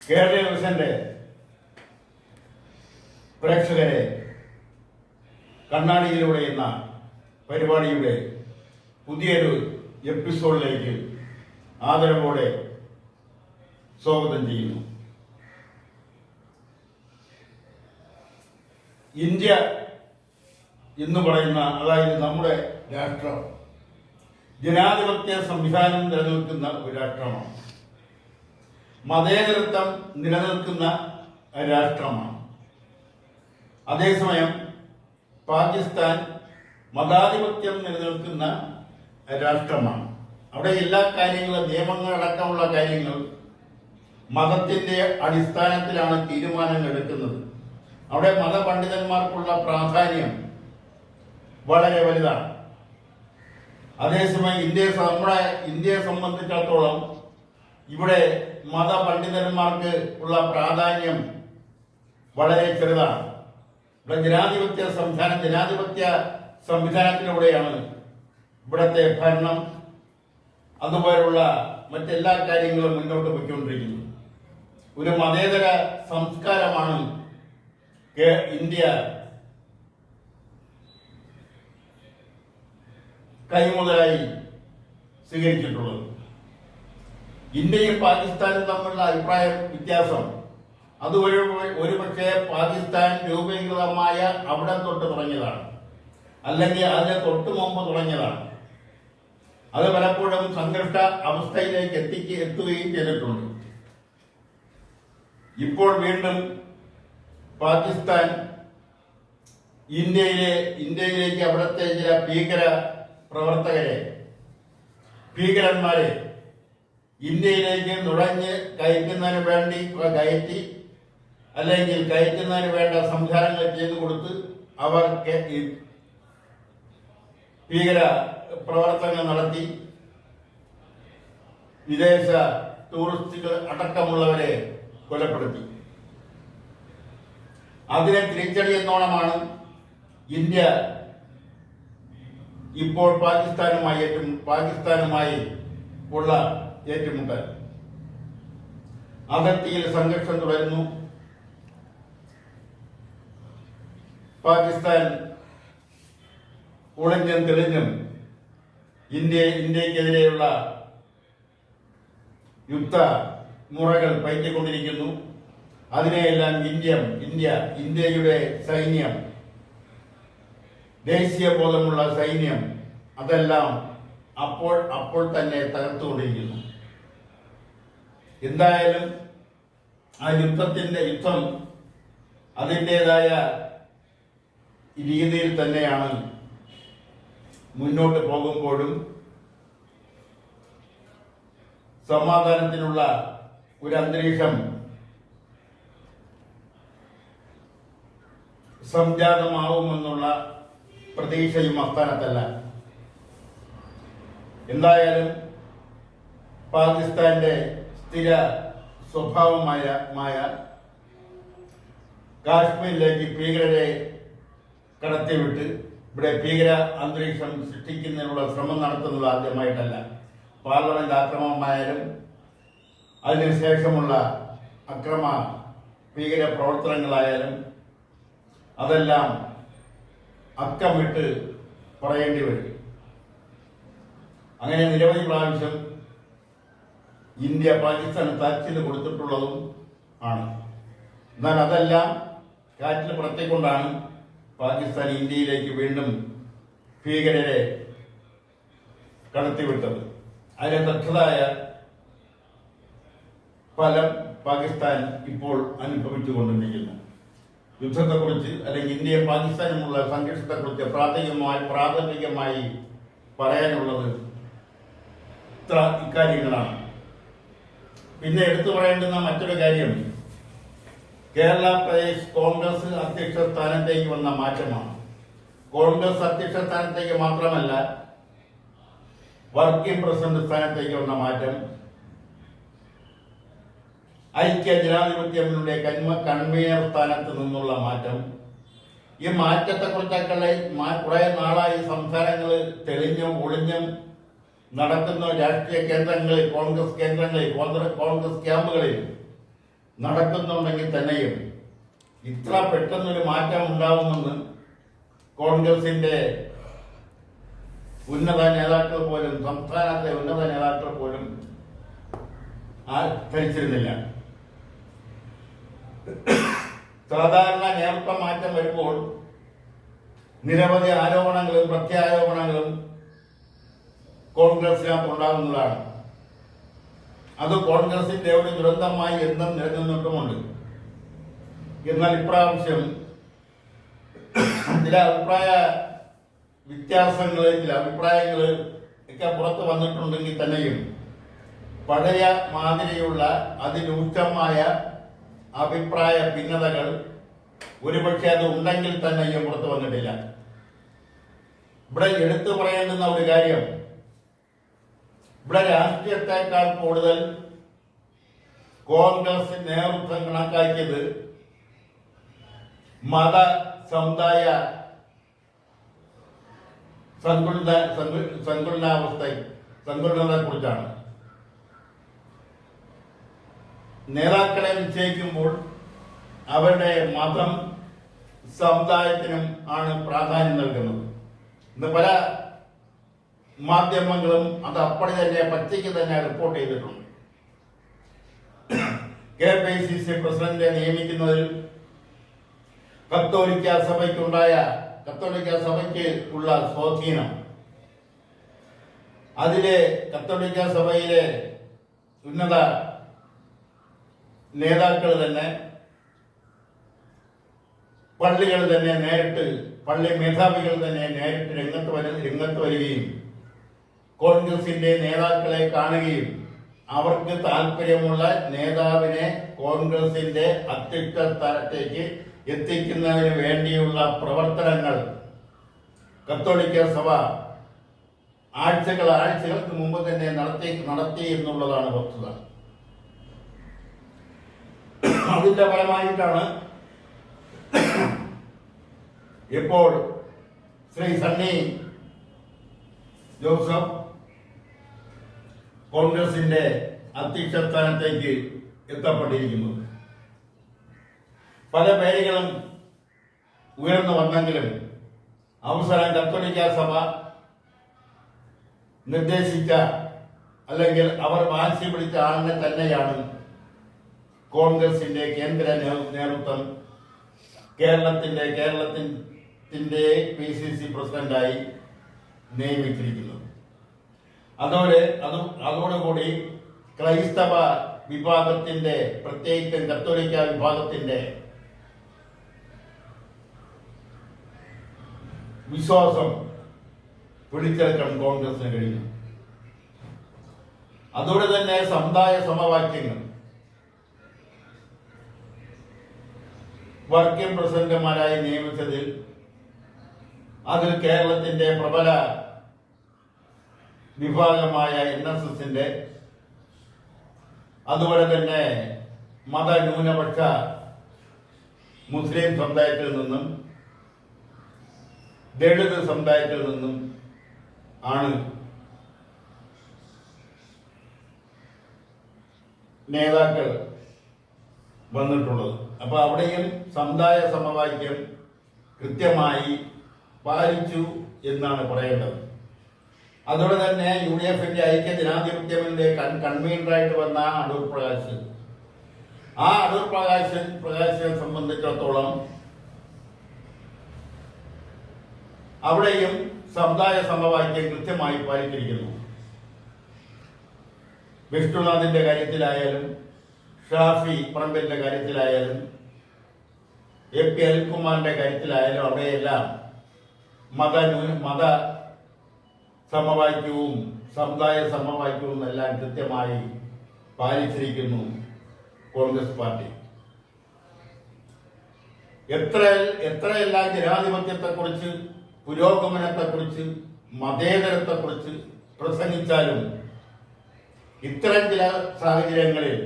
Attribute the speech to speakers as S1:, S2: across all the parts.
S1: കേരള വിഷന്റെ പ്രേക്ഷകരെ കണ്ണാടിയിലൂടെ എന്ന പരിപാടിയുടെ പുതിയൊരു എപ്പിസോഡിലേക്ക് ആദരവോടെ സ്വാഗതം ചെയ്യുന്നു. ഇന്ത്യ എന്ന് പറയുന്ന, അതായത് നമ്മുടെ രാഷ്ട്രം, ജനാധിപത്യ സംവിധാനം നിലനിൽക്കുന്ന ഒരു രാഷ്ട്രമാണ്. മതേതരത്വം നിലനിൽക്കുന്ന രാഷ്ട്രമാണ്. അതേസമയം പാകിസ്ഥാൻ മതാധിപത്യം നിലനിൽക്കുന്ന രാഷ്ട്രമാണ്. അവിടെ എല്ലാ കാര്യങ്ങളും, നിയമങ്ങളടക്കമുള്ള കാര്യങ്ങൾ മതത്തിന്റെ അടിസ്ഥാനത്തിലാണ് തീരുമാനങ്ങൾ എടുക്കുന്നത്. അവിടെ മതപണ്ഡിതന്മാർക്കുള്ള പ്രാധാന്യം വളരെ വലുതാണ്. അതേസമയം നമ്മുടെ ഇന്ത്യയെ സംബന്ധിച്ചിടത്തോളം ഇവിടെ മതപണ്ഡിതന്മാർക്ക് ഉള്ള പ്രാധാന്യം വളരെ ചെറുതാണ്. ഇവിടെ ജനാധിപത്യ സംവിധാനത്തിലൂടെയാണ് ഇവിടുത്തെ ഭരണം, അതുപോലുള്ള മറ്റെല്ലാ കാര്യങ്ങളും മുന്നോട്ട് പോയിക്കൊണ്ടിരിക്കുന്നത്. ഒരു മതേതര സംസ്കാരമാണ് ഇന്ത്യ കൈമുതലായി സ്വീകരിച്ചിട്ടുള്ളത്. ഇന്ത്യയും പാകിസ്ഥാനും തമ്മിലുള്ള അഭിപ്രായ വ്യത്യാസം അത് ഒരുപക്ഷെ പാകിസ്ഥാൻ രൂപീകൃതമായ അവിടെ തൊട്ട് തുടങ്ങിയതാണ്, അല്ലെങ്കിൽ അതിന് തൊട്ട് മുമ്പ് തുടങ്ങിയതാണ്. അത് പലപ്പോഴും സംഘർഷ അവസ്ഥയിലേക്ക് എത്തുകയും ചെയ്തിട്ടുണ്ട്. ഇപ്പോൾ വീണ്ടും പാകിസ്ഥാൻ ഇന്ത്യയിലേക്ക് അവിടുത്തെ ചില ഭീകരന്മാരെ ഇന്ത്യയിലേക്ക് നുഴഞ്ഞ് കയറ്റുന്നതിന് വേണ്ടി അല്ലെങ്കിൽ കയറ്റുന്നതിന് വേണ്ട സംവിധാനങ്ങൾ ചെയ്തു കൊടുത്ത് അവർക്ക് ഭീകര പ്രവർത്തനങ്ങൾ നടത്തി വിദേശ ടൂറിസ്റ്റുകൾ അടക്കമുള്ളവരെ കൊലപ്പെടുത്തി. അതിനെ തിരിച്ചടി എന്നോണമാണ് ഇന്ത്യ ഇപ്പോൾ പാകിസ്ഥാനുമായി ഉള്ള ഏറ്റുമുട്ടൽ. അതിർത്തിയിൽ സംഘർഷം തുടരുന്നു. പാകിസ്ഥാൻ ഒളിഞ്ഞും തെളിഞ്ഞും ഇന്ത്യക്കെതിരെയുള്ള യുദ്ധ മുറകൾ പയറ്റിക്കൊണ്ടിരിക്കുന്നു. അതിനെയെല്ലാം ഇന്ത്യയുടെ സൈന്യം, ദേശീയ ബോധമുള്ള സൈന്യം, അതെല്ലാം അപ്പോൾ തന്നെ തകർത്തുകൊണ്ടിരിക്കുന്നു. എന്തായാലും ആ യുദ്ധം അതിൻ്റെതായ രീതിയിൽ തന്നെയാണ് മുന്നോട്ട് പോകുമ്പോഴും സമാധാനത്തിനുള്ള ഒരു അന്തരീക്ഷം സംജാതമാവുമെന്നുള്ള പ്രതീക്ഷയും അസ്ഥാനത്തല്ല. എന്തായാലും പാകിസ്ഥാന്റെ സ്ഥിര സ്വഭാവമായ കാശ്മീരിലേക്ക് ഭീകരരെ കടത്തിവിട്ട് ഇവിടെ ഭീകര അന്തരീക്ഷം സൃഷ്ടിക്കുന്നതിനുള്ള ശ്രമം നടത്തുന്നത് ആദ്യമായിട്ടല്ല. പാർലമെന്റ് ആക്രമണമായാലും അതിനുശേഷമുള്ള ഭീകര പ്രവർത്തനങ്ങളായാലും അതെല്ലാം അക്കമിട്ട് പറയേണ്ടി വരും. അങ്ങനെ നിരവധി പ്രാവശ്യം ഇന്ത്യ പാകിസ്ഥാന് താക്കീത് കൊടുത്തിട്ടുള്ളതും ആണ്. എന്നാൽ അതെല്ലാം കാറ്റിൽ പുറത്തേക്കൊണ്ടാണ് പാകിസ്ഥാൻ ഇന്ത്യയിലേക്ക് വീണ്ടും ഭീകരരെ കടത്തിവിട്ടത്. അതിന് തക്കതായ ഫലം പാകിസ്ഥാൻ ഇപ്പോൾ അനുഭവിച്ചുകൊണ്ടിരിക്കുന്നു. യുദ്ധത്തെക്കുറിച്ച് അല്ലെങ്കിൽ ഇന്ത്യയും പാകിസ്ഥാനുമുള്ള സംഘർഷത്തെക്കുറിച്ച് പ്രാഥമികമായി പറയാനുള്ളത് ഇക്കാര്യങ്ങളാണ്. പിന്നെ എടുത്തു പറയേണ്ടുന്ന മറ്റൊരു കാര്യം കേരള പ്രദേശ് കോൺഗ്രസ് അധ്യക്ഷ സ്ഥാനത്തേക്ക് വന്ന മാറ്റമാണ്. കോൺഗ്രസ് അധ്യക്ഷ സ്ഥാനത്തേക്ക് മാത്രമല്ല, വർക്കിംഗ് പ്രസിഡന്റ് സ്ഥാനത്തേക്ക് വന്ന മാറ്റം, ഐക്യ ജനാധിപത്യങ്ങളുടെ കൺവീനർ സ്ഥാനത്ത് നിന്നുള്ള മാറ്റം, ഈ മാറ്റത്തെക്കുറിച്ചൊക്കെ കുറെ നാളായി സംസാരങ്ങൾ തെളിഞ്ഞും ഒളിഞ്ഞും നടക്കുന്ന രാഷ്ട്രീയ കേന്ദ്രങ്ങളിൽ, കോൺഗ്രസ് ക്യാമ്പുകളിൽ നടക്കുന്നുണ്ടെങ്കിൽ തന്നെയും ഇത്ര പെട്ടെന്നൊരു മാറ്റം ഉണ്ടാവുമെന്ന് കോൺഗ്രസിന്റെ ഉന്നത നേതാക്കൾ പോലും, സംസ്ഥാനത്തെ ഉന്നത നേതാക്കൾ പോലും ധരിച്ചിരുന്നില്ല. സാധാരണ നേതൃത്വ മാറ്റം വരുമ്പോൾ നിരവധി ആരോപണങ്ങളും പ്രത്യാരോപണങ്ങളും കോൺഗ്രസിനകത്ത് ഉണ്ടാകുന്നതാണ്. അത് കോൺഗ്രസിന്റെ ഒരു ദുരന്തമായി എന്നും നിലനിന്നിട്ടുമുണ്ട്. എന്നാൽ ഇപ്രാവശ്യം ചില അഭിപ്രായ വ്യത്യാസങ്ങൾ, ചില അഭിപ്രായങ്ങൾ ഒക്കെ പുറത്തു വന്നിട്ടുണ്ടെങ്കിൽ തന്നെയും പഴയ മാതിരിയുള്ള അതിരൂക്ഷമായ അഭിപ്രായ ഭിന്നതകൾ ഒരുപക്ഷെ അത് ഉണ്ടെങ്കിൽ തന്നെയും പുറത്തു വന്നിട്ടില്ല. ഇവിടെ എടുത്തു പറയേണ്ടുന്ന ഒരു കാര്യം, ഇവിടെ രാഷ്ട്രീയത്തെക്കാൾ കൂടുതൽ കോൺഗ്രസ് നേതൃത്വം കണക്കാക്കിയത് മത സമുദായ സങ്കുലതയെ കുറിച്ചാണ്. നേതാക്കളെ നിശ്ചയിക്കുമ്പോൾ അവരുടെ മതം സമുദായത്തിനും ആണ് പ്രാധാന്യം നൽകുന്നത്. ഇന്ന് പല മാധ്യമങ്ങളും അത് അപ്പടി തന്നെ പച്ചയ്ക്ക് തന്നെ റിപ്പോർട്ട് ചെയ്തിട്ടുണ്ട്. KPCC പ്രസിഡന്റിനെ നിയമിക്കുന്നതിൽ കത്തോലിക്ക സഭയ്ക്ക് ഉള്ള സ്വാധീനം, അതിലെ കത്തോലിക്ക സഭയിലെ ഉന്നത നേതാക്കൾ തന്നെ, പള്ളി മേധാവികൾ തന്നെ നേരിട്ട് രംഗത്ത് വരികയും കോൺഗ്രസിന്റെ നേതാക്കളെ കാണുകയും അവർക്ക് താല്പര്യമുള്ള നേതാവിനെ കോൺഗ്രസിന്റെ അധ്യക്ഷ സ്ഥാനത്തേക്ക് എത്തിക്കുന്നതിന് വേണ്ടിയുള്ള പ്രവർത്തനങ്ങൾ കത്തോലിക്ക സഭ ആഴ്ചകൾക്ക് മുമ്പ് തന്നെ നടത്തി എന്നുള്ളതാണ് വസ്തുത. അതിന്റെ ഫലമായിട്ടാണ് ഇപ്പോൾ ശ്രീ സണ്ണി ജോസഫ് കോൺഗ്രസിന്റെ അധ്യക്ഷ സ്ഥാനത്തേക്ക് എത്തപ്പെട്ടിരിക്കുന്നത്. പല പേരുകളും ഉയർന്നു വന്നെങ്കിലും അവസാനം കത്തോലിക്ക സഭ നിർദ്ദേശിച്ച അല്ലെങ്കിൽ അവർ വാശി പിടിച്ച ആളിനെ തന്നെയാണ് കോൺഗ്രസിന്റെ കേന്ദ്ര നേതൃത്വം കേരളത്തിന്റെ PCC പ്രസിഡന്റായി നിയമിച്ചിരിക്കുന്നത്. അതോടുകൂടി ക്രൈസ്തവ വിഭാഗത്തിന്റെ, പ്രത്യേകിച്ചും കത്തോലിക്ക വിഭാഗത്തിന്റെ വിശ്വാസം പിടിച്ചെടുക്കാൻ കോൺഗ്രസിന് കഴിഞ്ഞു. അതോടെ തന്നെ സമുദായ സമവാക്യങ്ങൾ വർക്കിംഗ് പ്രസിഡന്റുമാരായി നിയമിച്ചതിൽ അതിൽ കേരളത്തിന്റെ പ്രബല വിഭാഗമായ NSSന്റെ, അതുപോലെ തന്നെ മതന്യൂനപക്ഷ മുസ്ലിം സമുദായത്തിൽ നിന്നും ദളിത് സമുദായത്തിൽ നിന്നും ആണ് നേതാക്കൾ വന്നിട്ടുള്ളത്. അപ്പൊ അവിടെയും സമുദായ സമവാക്യം കൃത്യമായി പാലിച്ചു എന്നാണ് പറയേണ്ടത്. അതോടെ തന്നെ UDFന്റെ ഐക്യ ജനാധിപത്യത്തിന്റെ കൺവീനറായിട്ട് വന്ന അടൂർ പ്രകാശ്, ആ അടൂർ പ്രകാശിനെ സംബന്ധിച്ചിടത്തോളം അവിടെയും സമുദായ സമവാക്യം കൃത്യമായി പാലിച്ചിരിക്കുന്നു. വിഷ്ണുനാഥിന്റെ കാര്യത്തിലായാലും, ഷാഫി പറമ്പിലിന്റെ കാര്യത്തിലായാലും, AP അനിൽകുമാറിന്റെ കാര്യത്തിലായാലും അവിടെയെല്ലാം മത സമവാക്യവും സമുദായ സമവാക്യവും എല്ലാം കൃത്യമായി പാലിച്ചിരിക്കുന്നു കോൺഗ്രസ് പാർട്ടി. എത്രയെല്ലാം ജനാധിപത്യത്തെക്കുറിച്ച്, പുരോഗമനത്തെക്കുറിച്ച്, മതേതരത്തെക്കുറിച്ച് പ്രസംഗിച്ചാലും ഇത്തരം ചില സാഹചര്യങ്ങളിൽ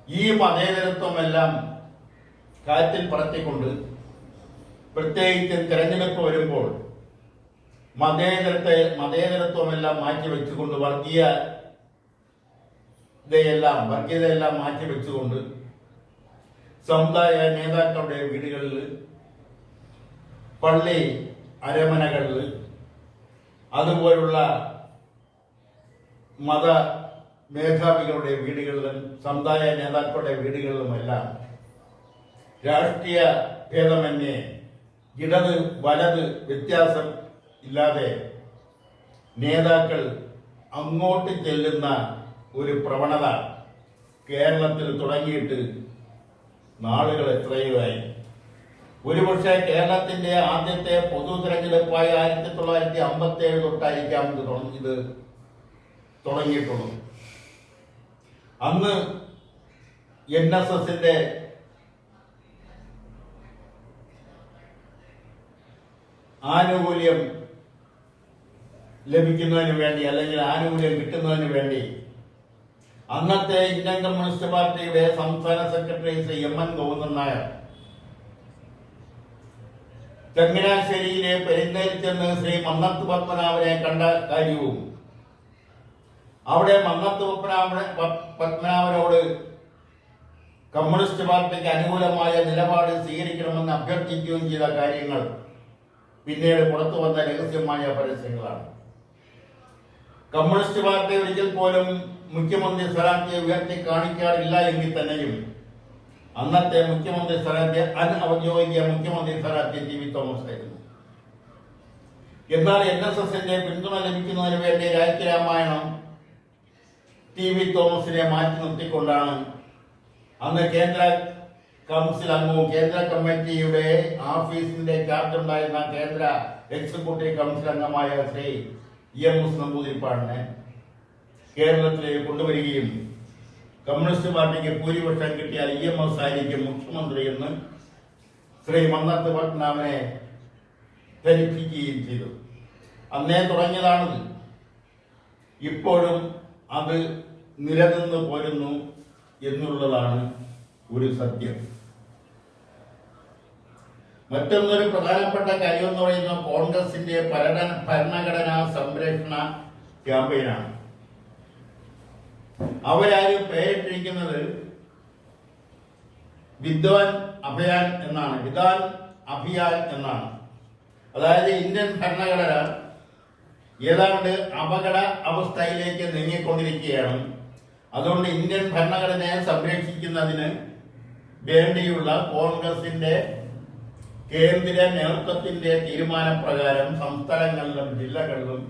S1: ഈ മതേതരത്വമെല്ലാം കാറ്റിൽ പറത്തിക്കൊണ്ട്, പ്രത്യേകിച്ച് തെരഞ്ഞെടുപ്പ് വരുമ്പോൾ മതേതരത്വമെല്ലാം മാറ്റിവെച്ചുകൊണ്ട് വർഗീയ ഇതെല്ലാം വർഗീയതയെല്ലാം മാറ്റി വെച്ചുകൊണ്ട് സമുദായ നേതാക്കളുടെ വീടുകളിൽ, പള്ളി അരമനകളിൽ, അതുപോലുള്ള മത മേധാവികളുടെ വീടുകളിലും സമുദായ നേതാക്കളുടെ വീടുകളിലുമെല്ലാം രാഷ്ട്രീയ ഭേദമന്യേ ഇടത് വലത് വ്യത്യാസം ഇല്ലാതെ നേതാക്കൾ അങ്ങോട്ട് ചെല്ലുന്ന ഒരു പ്രവണത കേരളത്തിൽ തുടങ്ങിയിട്ട് നാളുകൾ എത്രയോ ആയി. ഒരുപക്ഷെ കേരളത്തിന്റെ ആദ്യത്തെ പൊതു തെരഞ്ഞെടുപ്പായ 1957 തൊട്ടായിരിക്കാം ഇത് തുടങ്ങിയിട്ടുള്ളൂ. അന്ന് NSSന്റെ ആനുകൂല്യം ലഭിക്കുന്നതിന് വേണ്ടി, അല്ലെങ്കിൽ ആനുകൂല്യം കിട്ടുന്നതിന് വേണ്ടി അന്നത്തെ ഇന്ത്യൻ കമ്മ്യൂണിസ്റ്റ് പാർട്ടിയുടെ സംസ്ഥാന സെക്രട്ടറി ശ്രീ MN ഗോവിന്ദൻ നായർ ചങ്ങനാശ്ശേരിയിലെ പെരിന്തേൽ ചെന്ന് ശ്രീ മന്നത്ത് പത്മനാഭനെ കണ്ട കാര്യവും അവിടെ മന്നത്ത് പത്മനാഭനോട് കമ്മ്യൂണിസ്റ്റ് പാർട്ടിക്ക് അനുകൂലമായ നിലപാട് സ്വീകരിക്കണമെന്ന് അഭ്യർത്ഥിക്കുകയും ചെയ്ത കാര്യങ്ങൾ പിന്നീട് പുറത്തു വന്ന രഹസ്യമായ പരസ്യങ്ങളാണ്. കമ്മ്യൂണിസ്റ്റ് പാർട്ടി ഒരിക്കൽ പോലും മുഖ്യമന്ത്രി സ്ഥാനാർത്ഥിയെ ഉയർത്തി കാണിക്കാറില്ല എങ്കിൽ തന്നെയും അന്നത്തെ മുഖ്യമന്ത്രി സ്ഥാനാർത്ഥി അനൗദ്യോഗിക മുഖ്യമന്ത്രി സ്ഥാനാർത്ഥി TV തോമസ് ആയിരുന്നു. എന്നാൽ NSSന്റെ പിന്തുണ ലഭിക്കുന്നതിന് വേണ്ടി രാജ്യരാമായണം TV തോമസിനെ മാറ്റി നിർത്തിക്കൊണ്ടാണ് അന്ന് കേന്ദ്ര കൗൺസിൽ അംഗവും കേന്ദ്ര കമ്മിറ്റിയുടെ ഓഫീസിന്റെ ചാർജ് ഉണ്ടായിരുന്ന കേന്ദ്ര എക്സിക്യൂട്ടീവ് കൗൺസിൽ അംഗമായ ശ്രീ EMS നമ്പൂതിരിപ്പാടിനെ കേരളത്തിലേക്ക് കൊണ്ടുവരികയും കമ്മ്യൂണിസ്റ്റ് പാർട്ടിക്ക് ഭൂരിപക്ഷം കിട്ടിയാൽ EMS ആയിരിക്കും മുഖ്യമന്ത്രി എന്ന് ശ്രീ മന്നത്ത് പത്മനാഭനെ ധരിപ്പിക്കുകയും ചെയ്തു. അന്നേ തുടങ്ങിയതാണത്. ഇപ്പോഴും അത് നിലനിന്ന് പോരുന്നു എന്നുള്ളതാണ് ഒരു സത്യം. മറ്റൊന്നൊരു പ്രധാനപ്പെട്ട കാര്യം എന്ന് പറയുന്നത് കോൺഗ്രസിന്റെ ഭരണഘടനാ സംരക്ഷണ ക്യാമ്പയിനാണ്. അവരാരും പേരിട്ടിരിക്കുന്നത് വിദ്വാൻ അഭിയാൻ എന്നാണ്, വിധാൻ അഭിയാൻ എന്നാണ്. അതായത് ഇന്ത്യൻ ഭരണഘടന ഏതാണ്ട് അപകട അവസ്ഥയിലേക്ക് നീങ്ങിക്കൊണ്ടിരിക്കുകയാണ്. അതുകൊണ്ട് ഇന്ത്യൻ ഭരണഘടനയെ സംരക്ഷിക്കുന്നതിന് വേണ്ടിയുള്ള കോൺഗ്രസിന്റെ കേന്ദ്ര നേതൃത്വത്തിന്റെ തീരുമാനപ്രകാരം സംസ്ഥാനങ്ങളിലും ജില്ലകളിലും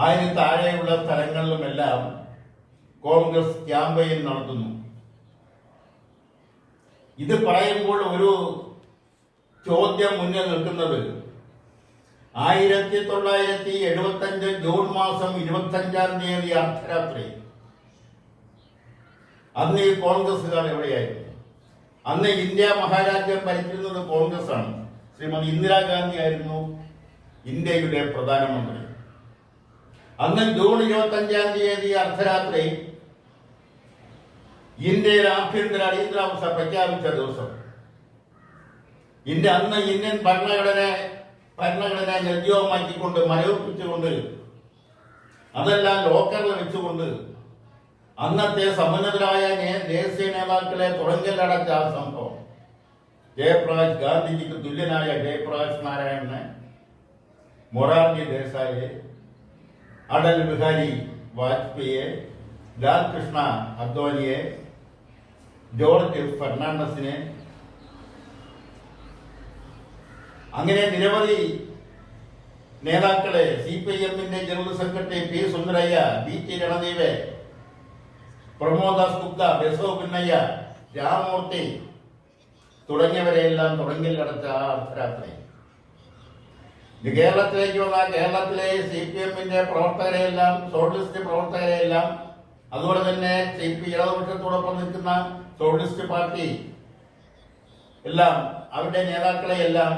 S1: അതിന് താഴെയുള്ള സ്ഥലങ്ങളിലുമെല്ലാം കോൺഗ്രസ് ക്യാമ്പയിൻ നടത്തുന്നു. ഇത് പറയുമ്പോൾ ഒരു ചോദ്യം മുന്നിൽ നിൽക്കുന്നത് 1975 ജൂൺ മാസം 25-ാം തീയതി അർദ്ധരാത്രി അന്ന് ഈ കോൺഗ്രസുകാർ എവിടെയായിരുന്നു? അന്ന് ഇന്ത്യ മഹാരാജ്യം ഭരിച്ചിരുന്നത് കോൺഗ്രസ് ആണ്. ശ്രീമതി ഇന്ദിരാഗാന്ധി ആയിരുന്നു ഇന്ത്യയുടെ പ്രധാനമന്ത്രി. അന്ന് ജൂൺ 25-ാം തീയതി അർദ്ധരാത്രി ഇന്ത്യയിൽ ആഭ്യന്തര അടിയന്തരാവസ്ഥ പ്രഖ്യാപിച്ച ദിവസം അന്ന് ഇന്ത്യൻ ഭരണഘടന നിർജ്ജീവമാക്കിക്കൊണ്ട് മരവിപ്പിച്ചുകൊണ്ട് അതെല്ലാം ലോക്കറിൽ വെച്ചുകൊണ്ട് അന്നത്തെ സമുന്നതരായ ദേശീയ നേതാക്കളെ തുറങ്കലടച്ച ആ സംഭവം ജയപ്രകാശ് ഗാന്ധിജിക്ക് തുല്യനായ ജയപ്രകാശ് നാരായണനെ, മൊറാർജി ദേശായിയെ, അടൽ ബിഹാരി വാജ്പേയിയെ, ലാൽകൃഷ്ണ അദ്വാനിയെ, ജോർജ് ഫെർണാണ്ടസിനെ, അങ്ങനെ നിരവധി നേതാക്കളെ, CPIMന്റെ general secretary P. Sundarayya, B.T. Ranadeep, Pramodas Gupta, Basava Pinnayya, Ramamurthy തുടങ്ങിയവരെയെല്ലാം തുടങ്ങിലടച്ച ആ അർദ്ധരാത്രി കേരളത്തിലേക്ക് വന്ന കേരളത്തിലെ CPIMന്റെ പ്രവർത്തകരെയെല്ലാം, സോഷ്യലിസ്റ്റ് പ്രവർത്തകരെയെല്ലാം, അതുപോലെ തന്നെ ഇടതുപക്ഷത്തോടൊപ്പം നിൽക്കുന്ന സോഷ്യലിസ്റ്റ് പാർട്ടി എല്ലാം, അവരുടെ നേതാക്കളെയെല്ലാം,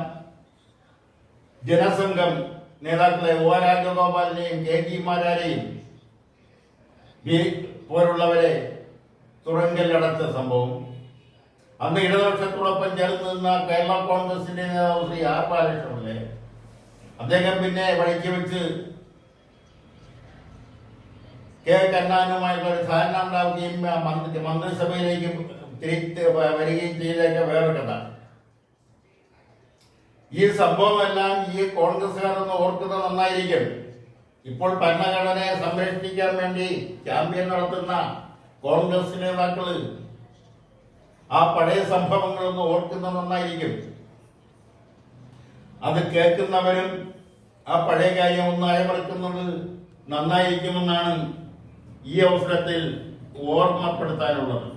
S1: ജനസംഘം നേതാക്കളെ O. രാജഗോപാലിനെയും KG മാരാരെയും പോലുള്ളവരെ തുറങ്കലടച്ച സംഭവം അന്ന് ഇടതുപക്ഷത്തോടൊപ്പം ചേർന്ന് നിന്ന കേരള കോൺഗ്രസിന്റെ നേതാവ് ശ്രീ R. ബാലകൃഷ്ണപിള്ളയെ അദ്ദേഹം പിന്നെ വഴിക്ക് വെച്ച് കെ കരുണാകരനുമായിട്ടുള്ള ഒരു ധാരണ ഉണ്ടാവുകയും മന്ത്രിസഭയിലേക്ക് വരികയും ചെയ്തതൊക്കെ വേറെ കഥ. ഈ സംഭവമെല്ലാം ഈ കോൺഗ്രസ്സുകാരൊന്ന് ഓർക്കുന്നത് നന്നായിരിക്കും. ഇപ്പോൾ ഭരണഘടനയെ സംരക്ഷിക്കാൻ വേണ്ടി ക്യാമ്പയിൻ നടത്തുന്ന കോൺഗ്രസ് നേതാക്കള് ആ പഴയ സംഭവങ്ങളൊന്ന് ഓർക്കുന്നത് നന്നായിരിക്കും. അത് കേൾക്കുന്നവരും ആ പഴയ കാര്യം ഒന്ന് അയവിറക്കുന്നത് നന്നായിരിക്കുമെന്നാണ് ഈ അവസരത്തിൽ ഓർമ്മപ്പെടുത്താനുള്ളത്.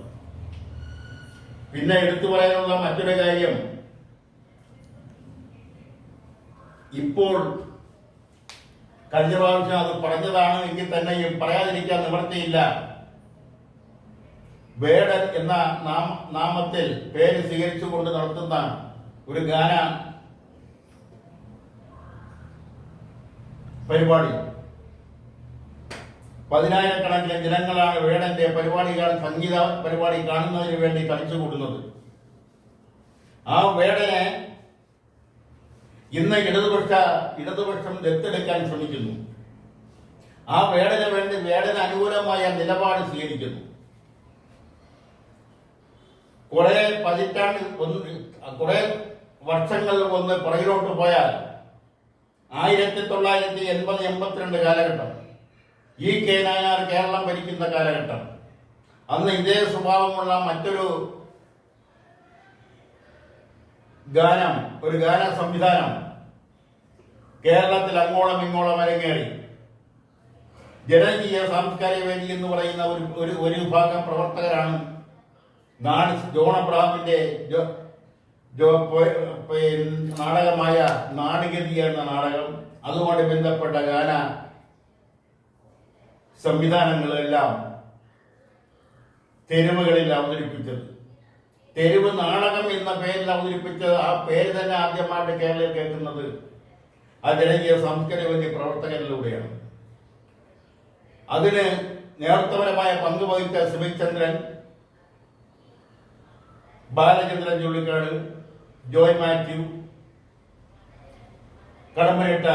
S1: പിന്നെ എടുത്തു പറയാനുള്ള മറ്റൊരു കാര്യം, ഇപ്പോൾ കഴിഞ്ഞ പ്രാവശ്യം അത് പറഞ്ഞതാണ് എങ്കിൽ തന്നെയും പറയാതിരിക്കാൻ നിവൃത്തിയില്ല. വേടൻ എന്ന നാമത്തിൽ പേര് സ്വീകരിച്ചുകൊണ്ട് നടത്തുന്ന ഒരു ഗാന പരിപാടി, 10,000-കണക്കിന് ജനങ്ങളാണ് വേടന്റെ പരിപാടികൾ, സംഗീത പരിപാടി കാണുന്നതിന് വേണ്ടി തടിച്ചുകൂടുന്നത്. ആ വേടനെ ഇന്ന് ഇടതുപക്ഷം ദത്തെടുക്കാൻ ശ്രമിക്കുന്നു. ആ വേടന് വേണ്ടി വേടന് അനുകൂലമായ നിലപാട് സ്വീകരിക്കുന്നു. കുറെ വർഷങ്ങൾ ഒന്ന് പുറകിലോട്ട് പോയാൽ 1980-82 കാലഘട്ടം, ഈ കെ നായനാർ കേരളം ഭരിക്കുന്ന കാലഘട്ടം, അന്ന് ഇതേ സ്വഭാവമുള്ള മറ്റൊരു ഒരു ഗാന സംവിധാനം കേരളത്തിൽ അങ്ങോളം ഇങ്ങോളം അരങ്ങേറി. ജനകീയ സാംസ്കാരിക വേദി എന്ന് പറയുന്ന ഒരു വിഭാഗം പ്രവർത്തകരാണ് ജോൺ അബ്രഹാമിന്റെ നാടകമായ നാടുഗതി എന്ന നാടകം, അതുമായി ബന്ധപ്പെട്ട ഗാന സംവിധാനങ്ങളെല്ലാം തെരുവുകളിൽ അവതരിപ്പിച്ചത്. തെരുവ് നാടകം എന്ന പേരിൽ അവതരിപ്പിച്ചത്, ആ പേര് തന്നെ ആദ്യമായിട്ട് കേരളത്തിൽ കേൾക്കുന്നത് ആ ജനകീയ സാംസ്കാരിക വേദി പ്രവർത്തകരിലൂടെയാണ്. അതിന് നേതൃത്വപരമായ പങ്കുവഹിച്ച ശിവചന്ദ്രൻ, ബാലചന്ദ്രൻ ചുള്ളിക്കാട്, ജോയ് മാത്യു, കടമ്പനിട്ട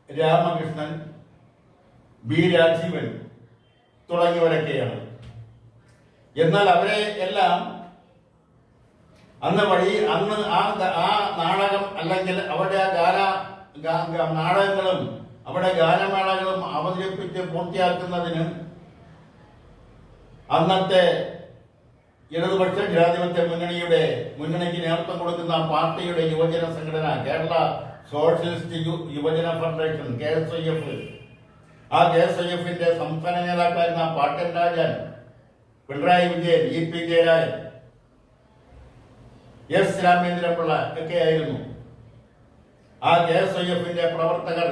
S1: രാമകൃഷ്ണൻ, ബി രാജീവൻ തുടങ്ങിയവരൊക്കെയാണ്. എന്നാൽ അവരെ എല്ലാം അന്ന് ആ നാടകം അല്ലെങ്കിൽ അവരുടെ നാടകങ്ങളും അവിടെ ഗാനമേളകളും അവതരിപ്പിച്ച് പൂർത്തിയാക്കുന്നതിന് അന്നത്തെ ഇടതുപക്ഷ ജനാധിപത്യ മുന്നണിക്ക് നേതൃത്വം കൊടുക്കുന്ന പാർട്ടിയുടെ യുവജന സംഘടന കേരള സോഷ്യലിസ്റ്റ് യുവജന ഫെഡറേഷൻ KSYF, ആ KSYFന്റെ സംസ്ഥാന നേതാക്കളായിരുന്ന Patton Rajan, Pinarayi Vijayan, EP Jayarajan, S Ramendrapillai ഒക്കെയായിരുന്നു ആ KSYFന്റെ പ്രവർത്തകർ.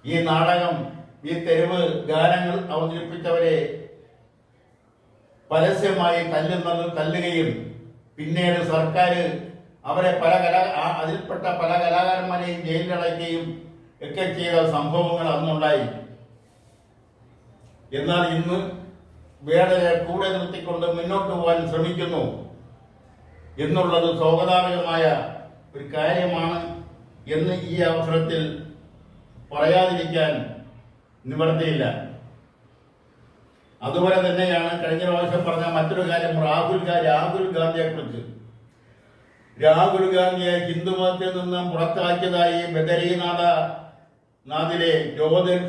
S1: ഈ നാടകം, ഈ തെരുവ് ഗാനങ്ങൾ അവതരിപ്പിച്ചവരെ പരസ്യമായി തല്ലുകയും പിന്നീട് സർക്കാർ അവരെ അതിൽപ്പെട്ട പല കലാകാരന്മാരെയും ജയിലിലടയ്ക്കുകയും ഒക്കെ ചെയ്ത സംഭവങ്ങൾ അന്നുണ്ടായി. എന്നാൽ ഇന്ന് വേടനെ കൂടെ നിർത്തിക്കൊണ്ട് മുന്നോട്ട് പോകാൻ ശ്രമിക്കുന്നു എന്നുള്ളത് സ്വാഗതാർഹമായ ഒരു കാര്യമാണ് എന്ന് ഈ അവസരത്തിൽ പറയാതിരിക്കാൻ നിവൃത്തിയില്ല. അതുപോലെ തന്നെയാണ് കഴിഞ്ഞ പ്രാവശ്യം പറഞ്ഞ മറ്റൊരു കാര്യം, രാഹുൽ ഗാന്ധിയെ കുറിച്ച്. രാഹുൽ ഗാന്ധിയെ ഹിന്ദുമതത്തിൽ നിന്നും പുറത്താക്കിയതായി ബദരീനാഥിലെ ജ്യോതിർ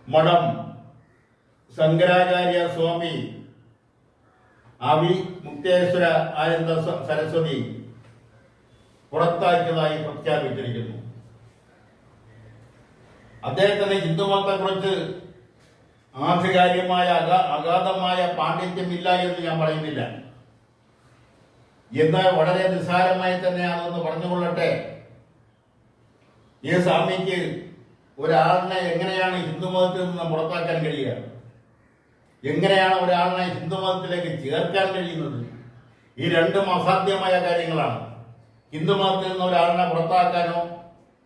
S1: മഠം ശങ്കരാചാര്യ സ്വാമി മുക്തേശ്വര ആനന്ദ സരസ്വതി പുറത്താക്കിയതായി പ്രഖ്യാപിച്ചിരിക്കുന്നു. അദ്ദേഹത്തിന് ഹിന്ദുമതത്തെക്കുറിച്ച് ആധികാരികമായ അഗാധമായ പാണ്ഡിത്യമില്ല എന്ന് ഞാൻ പറയുന്നില്ല. എന്നാൽ വളരെ നിസ്സാരമായി തന്നെ അതൊന്ന് പറഞ്ഞുകൊള്ളട്ടെ. ഈ സ്വാമിക്ക് ഒരാളിനെ എങ്ങനെയാണ് ഹിന്ദുമതത്തിൽ നിന്ന് പുറത്താക്കാൻ കഴിയുക? എങ്ങനെയാണ് ഒരാളിനെ ഹിന്ദുമതത്തിലേക്ക് ചേർക്കാൻ കഴിയുന്നത്? ഈ രണ്ടും അസാധ്യമായ കാര്യങ്ങളാണ്. ഹിന്ദുമതത്തിൽ നിന്ന് ഒരാളിനെ പുറത്താക്കാനോ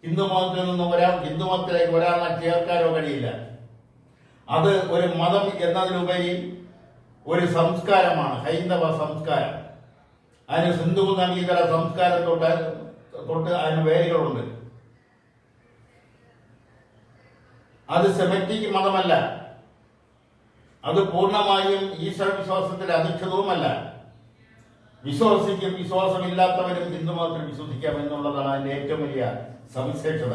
S1: ഹിന്ദുമതത്തിലേക്ക് ഒരാളിനെ ചേർക്കാനോ കഴിയില്ല. അത് ഒരു മതം എന്നതിലുപരി ഒരു സംസ്കാരമാണ്, ഹൈന്ദവ സംസ്കാരം. അതിന് സിന്ധു നദീതര സംസ്കാരം തൊട്ട് അതിന് വേരുകളുണ്ട്. അത് സെമിറ്റിക് മതമല്ല, അത് പൂർണ്ണമായും ഈശ്വര വിശ്വാസത്തിൽ അധിഷ്ഠിതവുമല്ല. വിശ്വസിക്കും വിശ്വാസമില്ലാത്തവരും ഹിന്ദുമതത്തിൽ വിശ്വസിക്കാം എന്നുള്ളതാണ് അതിന്റെ ഏറ്റവും വലിയ സവിശേഷത.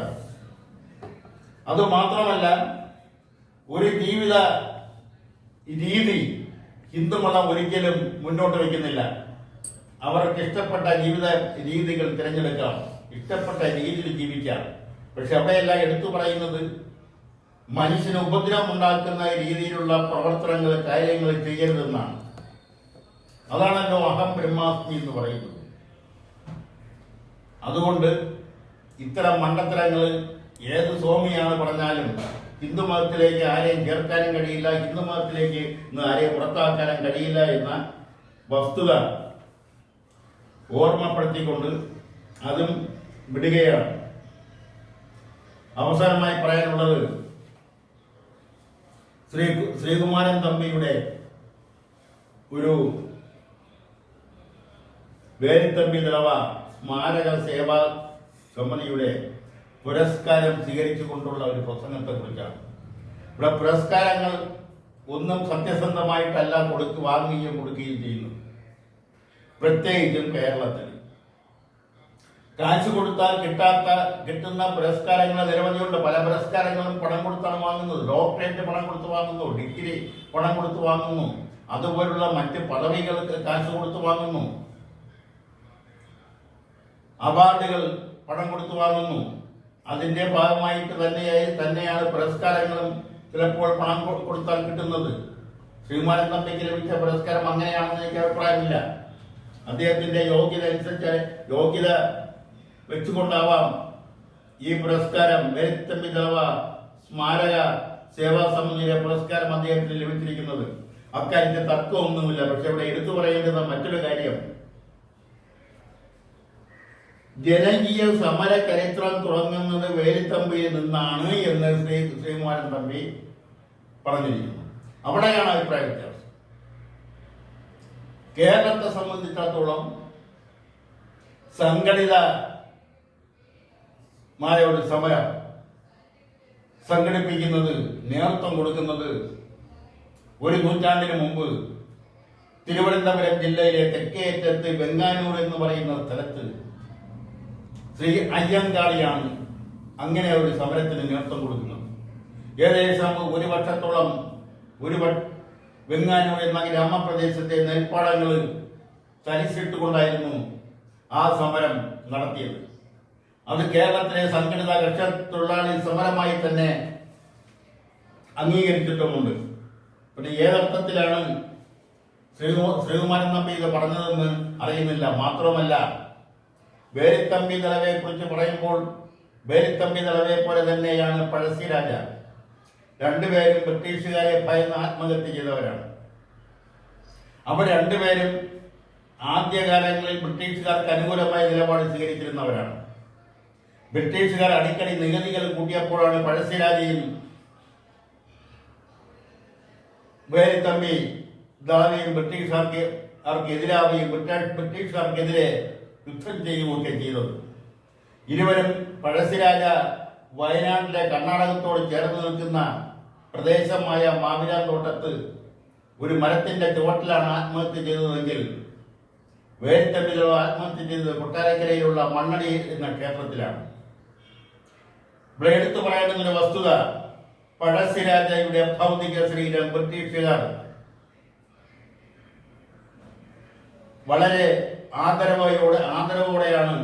S1: അതുമാത്രമല്ല, ഒരു ജീവിത രീതി ഹിന്ദുമതം ഒരിക്കലും മുന്നോട്ട് വയ്ക്കുന്നില്ല. അവർക്ക് ഇഷ്ടപ്പെട്ട ജീവിത രീതികൾ തിരഞ്ഞെടുക്കാം, ഇഷ്ടപ്പെട്ട രീതിയിൽ ജീവിക്കാം. പക്ഷെ അവിടെയെല്ലാം എടുത്തു പറയുന്നത് മനുഷ്യന് ഉപദ്രവം ഉണ്ടാക്കുന്ന രീതിയിലുള്ള പ്രവർത്തനങ്ങൾ, കാര്യങ്ങൾ ചെയ്യരുതെന്നാണ്. അതാണല്ലോ അഹം ബ്രഹ്മാസ്മി എന്ന് പറയുന്നത്. അതുകൊണ്ട് ഇത്തരം മണ്ടത്തരങ്ങൾ ഏത് സ്വാമിയാണ് പറഞ്ഞാലും ഹിന്ദുമതത്തിലേക്ക് ആരെയും ചേർക്കാനും കഴിയില്ല, ഹിന്ദുമതത്തിലേക്ക് ഇന്ന് ആരെയും പുറത്താക്കാനും കഴിയില്ല എന്ന വസ്തുത ഓർമ്മപ്പെടുത്തിക്കൊണ്ട് അതും വിടുകയാണ്. അവസാനമായി പറയാനുള്ളത് ശ്രീകുമാരൻ തമ്പിയുടെ ഒരു വേലിത്തമ്പി നിളവ സ്മാരക സേവാ സമിതിയുടെ പുരസ്കാരം സ്വീകരിച്ചുകൊണ്ടുള്ള ഒരു പ്രസംഗത്തെ കുറിച്ചാണ്. ഇവിടെ പുരസ്കാരങ്ങൾ ഒന്നും സത്യസന്ധമായിട്ടല്ല വാങ്ങുകയും കൊടുക്കുകയും ചെയ്യുന്നു. പ്രത്യേകിച്ചും കേരളത്തിൽ കാശ് കൊടുത്താൽ കിട്ടുന്ന പുരസ്കാരങ്ങൾ നിരവധിയുണ്ട്. പല പുരസ്കാരങ്ങളും പണം കൊടുത്താണ് വാങ്ങുന്നത്. ഡോക്ടറേറ്റ് പണം കൊടുത്ത് വാങ്ങുന്നു, ഡിഗ്രി പണം കൊടുത്ത് വാങ്ങുന്നു, അതുപോലുള്ള മറ്റ് പദവികൾക്ക് കാശ് കൊടുത്ത് വാങ്ങുന്നു, അവാർഡുകൾ പണം കൊടുത്തു വാങ്ങുന്നു. അതിന്റെ ഭാഗമായിട്ട് തന്നെയാണ് പുരസ്കാരങ്ങളും ചിലപ്പോൾ പണം കൊടുത്താൽ കിട്ടുന്നത്. ശ്രീകുമാരൻ തമ്പിക്ക് ലഭിച്ച പുരസ്കാരം അങ്ങനെയാണെന്ന് എനിക്ക് അഭിപ്രായമില്ല. അദ്ദേഹത്തിന്റെ യോഗ്യത അനുസരിച്ച്, യോഗ്യത വെച്ചുകൊണ്ടാവാം ഈ പുരസ്കാരം. വേലിത്തമ്പി ദളവ സ്മാരക സേവാ സമിതിയുടെ പുരസ്കാരം അദ്ദേഹത്തിന് ലഭിച്ചിരിക്കുന്നത്. അക്കാര്യത്തിൽ തർക്കമൊന്നുമില്ല. പക്ഷെ ഇവിടെ എടുത്തു പറയേണ്ടുന്ന മറ്റൊരു കാര്യം, ജനകീയ സമര ചരിത്രം തുടങ്ങുന്നത് വേലിത്തമ്പിയിൽ നിന്നാണ് എന്ന് ശ്രീകുമാരൻ തമ്പി പറഞ്ഞിരിക്കുന്നു. അവിടെയാണ് അഭിപ്രായ വ്യത്യാസം. കേരളത്തെ സംബന്ധിച്ചിടത്തോളം സംഘടിതമായ ഒരു സമരം സംഘടിപ്പിക്കുന്നത്, നേതൃത്വം കൊടുക്കുന്നത് ഒരു നൂറ്റാണ്ടിന് മുമ്പ് തിരുവനന്തപുരം ജില്ലയിലെ തെക്കേയറ്റത്ത് വെങ്ങാനൂർ എന്ന് പറയുന്ന സ്ഥലത്ത് ശ്രീ അയ്യങ്കാളിയാണ് അങ്ങനെ ഒരു സമരത്തിന് നേതൃത്വം കൊടുക്കുന്നത്. ഏകദേശം ഒരു വർഷത്തോളം വെങ്ങാനൂർ എന്ന ഗ്രാമപ്രദേശത്തെ നെൽപ്പാടങ്ങൾ തരിച്ചിട്ടുകൊണ്ടായിരുന്നു ആ സമരം നടത്തിയത്. അത് കേരളത്തിലെ സംഘടിത കർഷക തൊഴിലാളി സമരമായി തന്നെ അംഗീകരിച്ചിട്ടുമുണ്ട്. പിന്നെ ഏതർത്ഥത്തിലാണ് ശ്രീകുമാരൻ തമ്പി ഇത് പറഞ്ഞതെന്ന് അറിയുന്നില്ല. മാത്രമല്ല, വേലിത്തമ്പി ദളവയെ കുറിച്ച് പറയുമ്പോൾ വേലിത്തമ്പി ദളവയെ പോലെ തന്നെയാണ് പഴശ്ശിരാജ. രണ്ടുപേരും ബ്രിട്ടീഷുകാരെ ഭയന്ന് ആത്മഹത്യ ചെയ്തവരാണ്. അവർ രണ്ടുപേരും ആദ്യകാലങ്ങളിൽ ബ്രിട്ടീഷുകാർക്ക് അനുകൂലമായ നിലപാട് സ്വീകരിച്ചിരുന്നവരാണ്. ബ്രിട്ടീഷുകാർ അടിക്കടി നികുതികൾ കൂട്ടിയപ്പോഴാണ് പഴശ്ശിരാജയും വേലിത്തമ്പി ദളവയും ബ്രിട്ടീഷുകാർക്കെതിരെ യുദ്ധം ചെയ്യുകയൊക്കെ ചെയ്തത്. ഇരുവരും പഴശ്ശിരാജ വയനാട്ടിലെ കർണാടകത്തോട് ചേർന്ന് നിൽക്കുന്ന പ്രദേശമായ മാവിലാന്തോട്ടത്ത് ഒരു മരത്തിന്റെ ചുവട്ടിലാണ് ആത്മഹത്യ ചെയ്തതെങ്കിൽ വേലിത്തമ്പി ദളവ ആത്മഹത്യ ചെയ്തത് കൊട്ടാരക്കരയിലുള്ള മണ്ണടി എന്ന ക്ഷേത്രത്തിലാണ്. ഇവിടെ എടുത്തു പറയേണ്ടുന്ന ഒരു വസ്തുത, പഴശ്ശിരാജയുടെ ഭൗതിക ശരീരം ബ്രിട്ടീഷുകാർ വളരെ ആദരവോടെയാണ്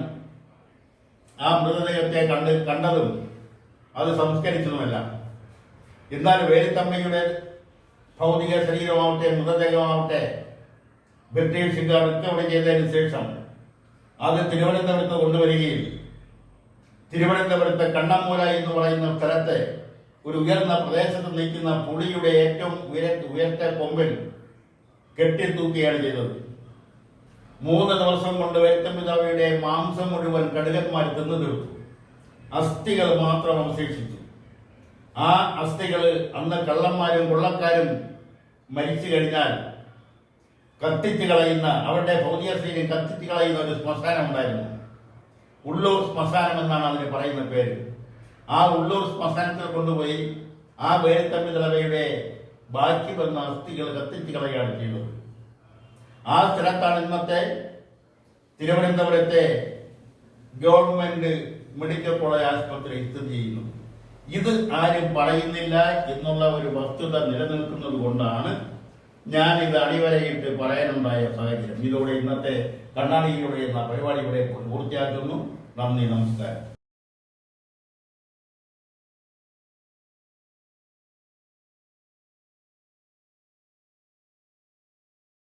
S1: ആ മൃതദേഹത്തെ കണ്ടതും അത് സംസ്കരിച്ചതുമല്ല. എന്നാൽ വേലിത്തമ്പിയുടെ ഭൗതിക ശരീരമാവട്ടെ മൃതദേഹമാവട്ടെ ബ്രിട്ടീഷുകാർ റിക്കവറി ചെയ്തതിനു ശേഷം അത് തിരുവനന്തപുരത്ത് കൊണ്ടുവരികയും തിരുവനന്തപുരത്തെ കണ്ണമ്മൂല എന്ന് പറയുന്ന സ്ഥലത്തെ ഒരു ഉയർന്ന പ്രദേശത്ത് നിൽക്കുന്ന പുളിയുടെ ഏറ്റവും ഉയർത്തെ കൊമ്പിൽ കെട്ടിത്തൂക്കുകയാണ് ചെയ്തത്. 3 ദിവസം കൊണ്ട് വേലിത്തമ്പി ദളവയുടെ മാംസം മുഴുവൻ കടുകന്മാർ തിന്നു തീർത്തു. അസ്ഥികൾ മാത്രം അവശേഷിച്ചു. ആ അസ്ഥികൾ അന്ന് കള്ളന്മാരും കൊള്ളക്കാരും മരിച്ചു കഴിഞ്ഞാൽ കത്തിച്ചു കളയുന്ന, അവരുടെ ഭൗതിക ശരീരം കത്തിച്ചു കളയുന്ന ഒരു ശ്മശാനം ഉണ്ടായിരുന്നു. ഉള്ളൂർ ശ്മശാനം എന്നാണ് അതിന് പറയുന്ന പേര്. ആ ഉള്ളൂർ ശ്മശാനത്തിൽ കൊണ്ടുപോയി ആ വേലുത്തമ്പി തലവയുടെ ബാക്കി വന്ന അസ്ഥികൾ കത്തിച്ച് കളയാണ് ചെയ്തത്. ആ സ്ഥലത്താണ് ഇന്നത്തെ തിരുവനന്തപുരത്തെ ഗവൺമെന്റ് മെഡിക്കൽ കോളേജ് ആശുപത്രി സ്ഥിതി ചെയ്യുന്നത്. ഇത് ആരും പറയുന്നില്ല എന്നുള്ള ഒരു വസ്തുത നിലനിൽക്കുന്നത് കൊണ്ടാണ് ഞാൻ ഇത് അടിവരയിട്ട് പറയാനുണ്ടായ സാഹചര്യം. ഇതോടെ ഇന്നത്തെ കണ്ണാടിയിലൂടെ എന്ന പരിപാടി ഇവിടെ പൂർത്തിയാക്കുന്നു. നന്ദി, നമസ്കാരം.